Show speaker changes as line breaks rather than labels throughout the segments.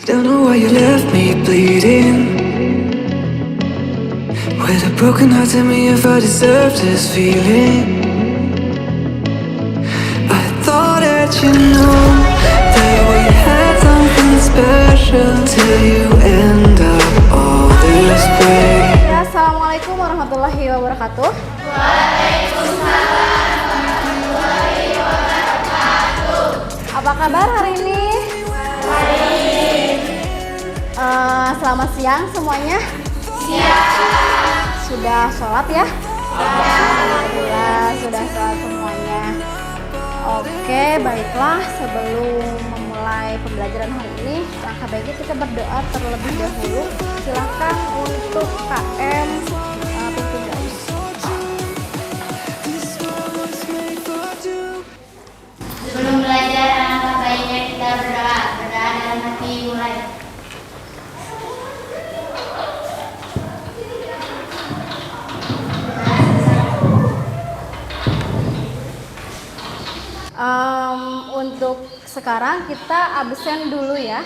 Don't know why you left me bleeding. With a broken heart, tell me if I deserve this feeling. I thought that you know that we had something special till you end up all this way.
Ya, assalamualaikum warahmatullahi wabarakatuh. Waalaikumsalam warahmatullahi wabarakatuh. Apa kabar hari ini? Selamat siang semuanya. Siang. Sudah sholat ya? Alhamdulillah sudah sholat semuanya. Oke, baiklah, sebelum memulai pembelajaran hari ini, langkah baiknya kita berdoa terlebih dahulu. Silakan untuk KM pimpin doa.
Sebelum belajar, alangkah baiknya kita berdoa dalam hati mulai.
Untuk sekarang kita absen dulu ya.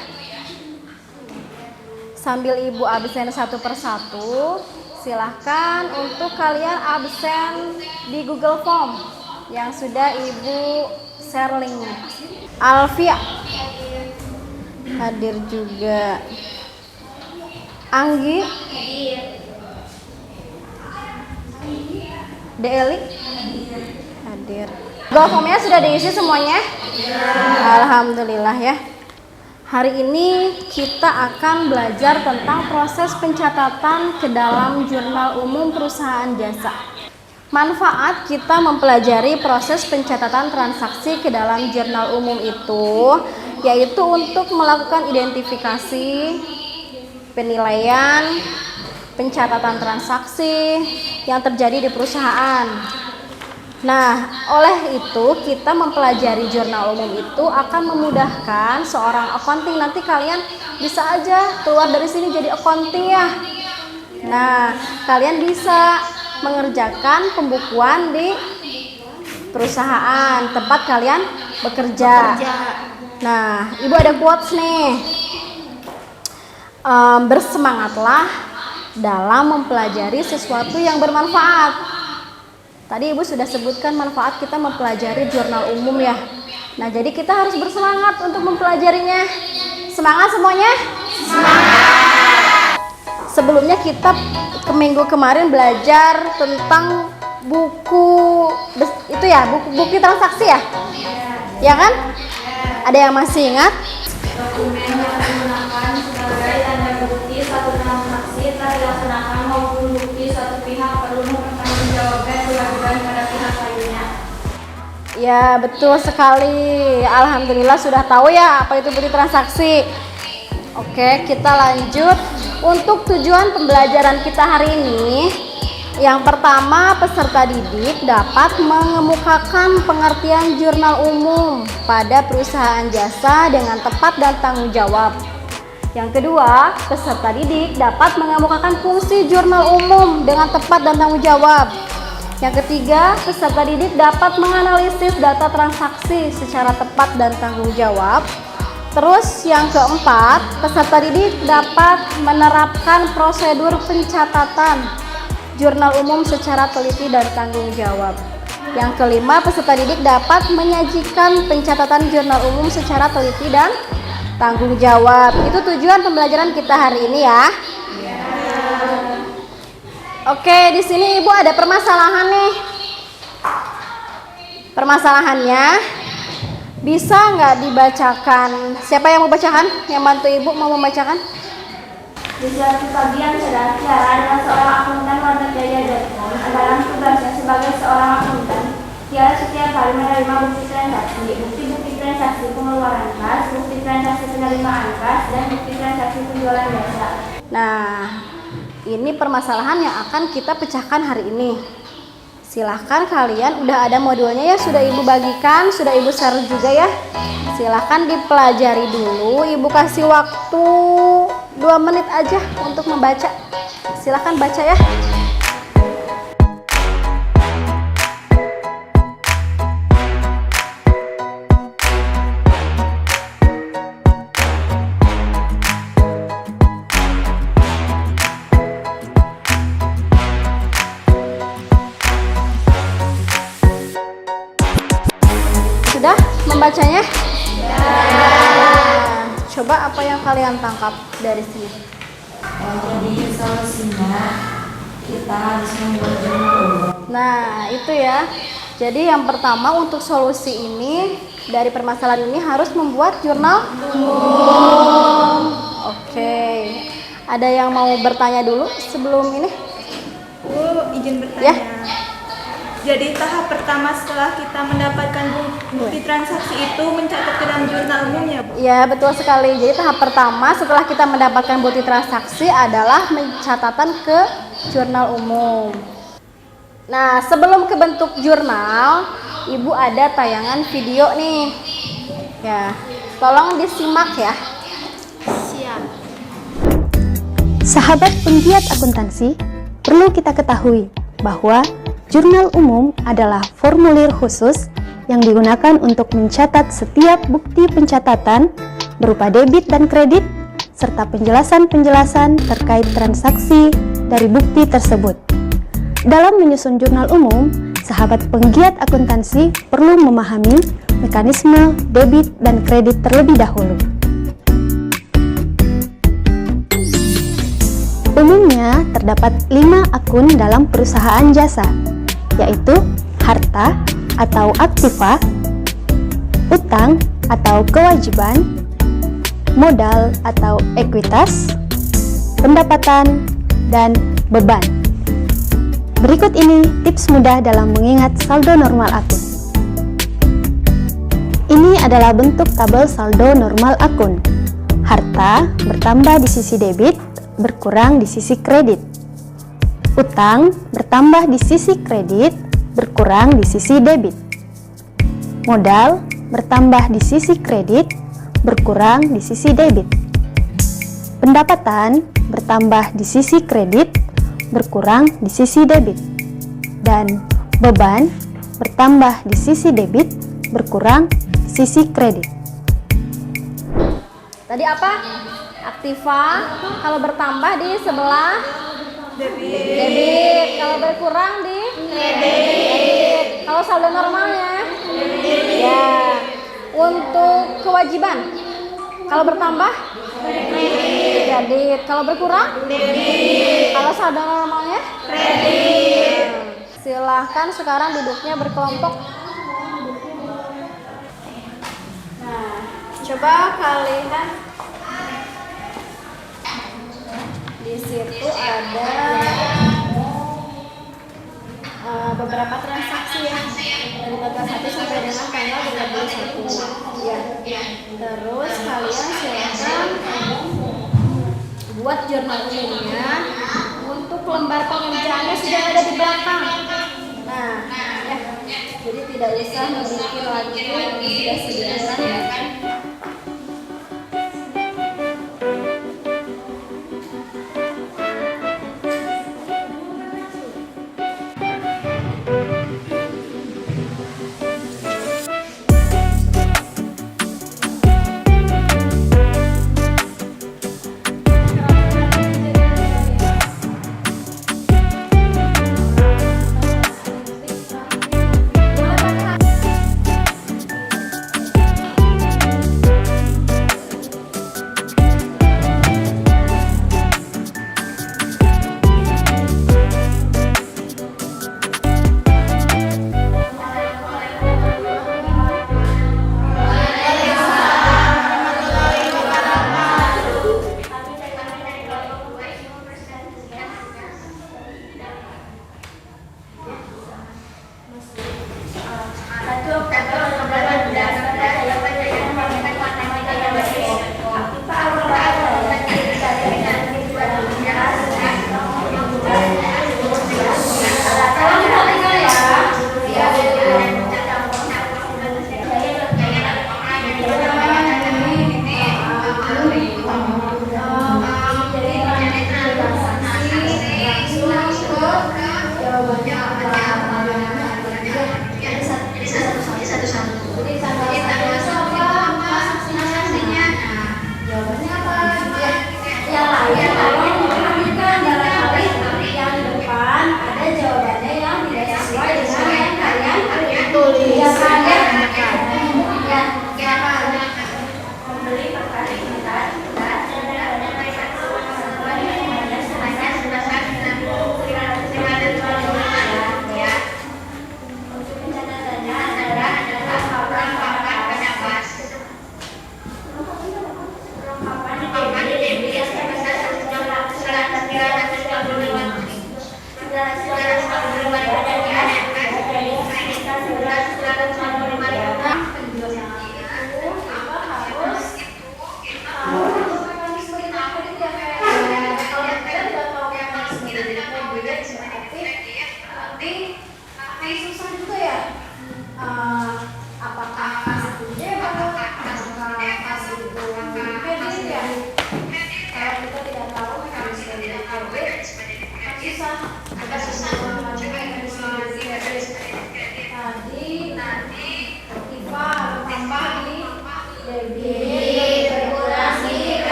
Sambil ibu absen satu persatu, silahkan untuk kalian absen di Google Form yang sudah ibu share linknya. Alfia hadir juga. Anggi Deli hadir. Google Form-nya sudah diisi semuanya? Alhamdulillah ya. Hari ini kita akan belajar tentang proses pencatatan ke dalam jurnal umum perusahaan jasa. Manfaat kita mempelajari proses pencatatan transaksi ke dalam jurnal umum itu yaitu untuk melakukan identifikasi, penilaian, pencatatan transaksi yang terjadi di perusahaan. Nah, oleh itu kita mempelajari jurnal umum itu akan memudahkan seorang accounting. Nanti kalian bisa aja keluar dari sini jadi accounting ya. Nah, kalian bisa mengerjakan pembukuan di perusahaan tempat kalian bekerja. Nah, ibu ada quotes nih. Bersemangatlah dalam mempelajari sesuatu yang bermanfaat. Tadi ibu sudah sebutkan manfaat kita mempelajari jurnal umum ya. Nah, jadi kita harus bersemangat untuk mempelajarinya. Semangat semuanya? Semangat! Sebelumnya kita ke minggu kemarin belajar tentang buku itu ya, buku transaksi ya? Ya kan? Ada yang masih ingat?
Dokumen yang digunakan sebagai tanda bukti suatu transaksi telah dilaksanakan maupun bukti suatu pihak perlu mempertanggungjawabkan kewajiban pada pihak lainnya.
Ya, betul sekali. Alhamdulillah sudah tahu ya apa itu bukti transaksi. Oke, kita lanjut. Untuk tujuan pembelajaran kita hari ini, yang pertama, peserta didik dapat mengemukakan pengertian jurnal umum pada perusahaan jasa dengan tepat dan tanggung jawab. Yang kedua, peserta didik dapat mengemukakan fungsi jurnal umum dengan tepat dan tanggung jawab. Yang ketiga, peserta didik dapat menganalisis data transaksi secara tepat dan tanggung jawab. Terus yang keempat, peserta didik dapat menerapkan prosedur pencatatan jurnal umum secara teliti dan tanggung jawab. Yang kelima, peserta didik dapat menyajikan pencatatan jurnal umum secara teliti dan tanggung jawab. Itu tujuan pembelajaran kita hari ini ya. Oke, di sini ibu ada permasalahan nih. Permasalahannya bisa nggak dibacakan? Siapa yang mau bacakan? Yang bantu ibu mau membacakan?
Di suatu pagi yang cerah, Tiara adalah seorang akuntan Wartajaya.com. Dalam tugasnya sebagai seorang akuntan, Tiara setiap hari menerima bukti transaksi, bukti-bukti transaksi pengeluaran kas, bukti transaksi penerimaan kas, dan bukti transaksi penjualan jasa.
Nah, ini permasalahan yang akan kita pecahkan hari ini. Silahkan kalian, udah ada modulnya ya, sudah ibu bagikan, sudah ibu share juga ya. Silahkan dipelajari dulu, ibu kasih waktu 2 menit aja untuk membaca. Silahkan baca ya. Coba apa yang kalian tangkap dari sini?
Jadi solusinya kita harus membuat jurnal umum.
Nah, itu ya. Jadi yang pertama untuk solusi ini dari permasalahan ini harus membuat jurnal umum. Oke. Ada yang mau bertanya dulu sebelum ini?
Izin bertanya.
Ya.
Jadi tahap pertama setelah kita mendapatkan bukti transaksi itu mencatat ke dalam jurnal umum ya, Bu?
Ya, betul sekali. Jadi tahap pertama setelah kita mendapatkan bukti transaksi adalah pencatatan ke jurnal umum. Nah, sebelum ke bentuk jurnal, Ibu ada tayangan video nih. Ya, tolong disimak ya.
Sahabat penggiat akuntansi, perlu kita ketahui bahwa jurnal umum adalah formulir khusus yang digunakan untuk mencatat setiap bukti pencatatan berupa debit dan kredit, serta penjelasan-penjelasan terkait transaksi dari bukti tersebut. Dalam menyusun jurnal umum, sahabat penggiat akuntansi perlu memahami mekanisme debit dan kredit terlebih dahulu. Umumnya terdapat 5 akun dalam perusahaan jasa, yaitu harta atau aktiva, utang atau kewajiban, modal atau ekuitas, pendapatan, dan beban. Berikut ini tips mudah dalam mengingat saldo normal akun. Ini adalah bentuk tabel saldo normal akun. Harta bertambah di sisi debit, berkurang di sisi kredit. Utang bertambah di sisi kredit, berkurang di sisi debit. Modal bertambah di sisi kredit, berkurang di sisi debit. Pendapatan bertambah di sisi kredit, berkurang di sisi debit. Dan beban bertambah di sisi debit, berkurang di sisi kredit.
Tadi apa? Aktiva kalau bertambah di sebelah debit, kalau berkurang di kredit. Kalau saldo normalnya ya. Untuk kewajiban kalau bertambah kredit, kalau berkurang debit. Kalau saldo normalnya kredit. Silahkan sekarang duduknya berkelompok. Nah, coba kalian di situ ada beberapa transaksi ya, dari tanggal 1 sampai dengan tanggal 31 ya. Terus kalian silakan buat jurnal umumnya. Untuk lembar pengerjaannya sudah ada di belakang. Nah, ya, jadi tidak usah membuat lagi, sudah sediakan ya.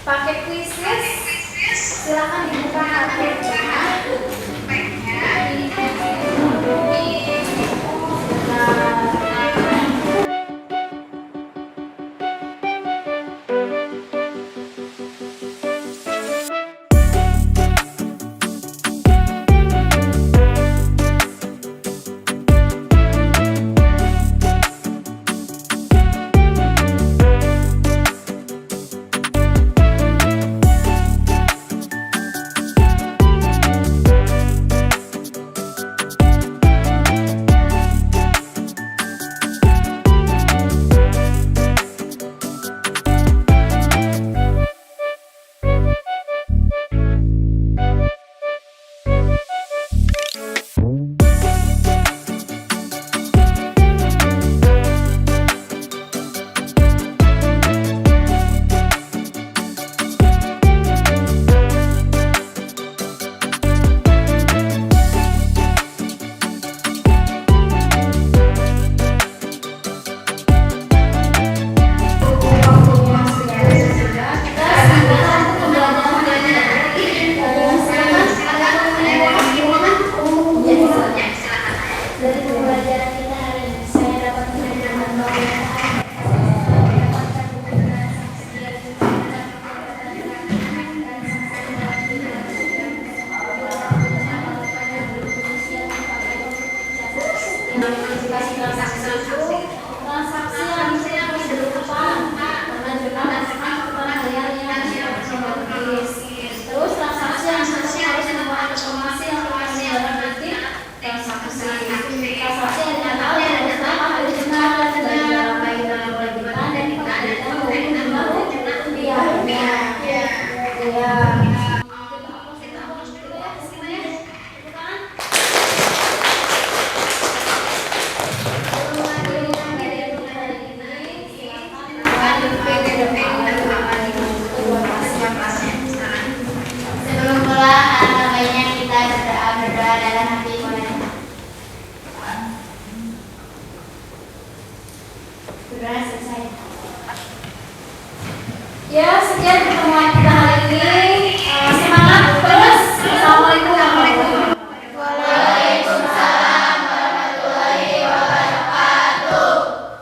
Pakai kuisis, silakan dibuka hardware-nya.
Sebelum pulang, alangkah baiknya kita berdoa dalam hati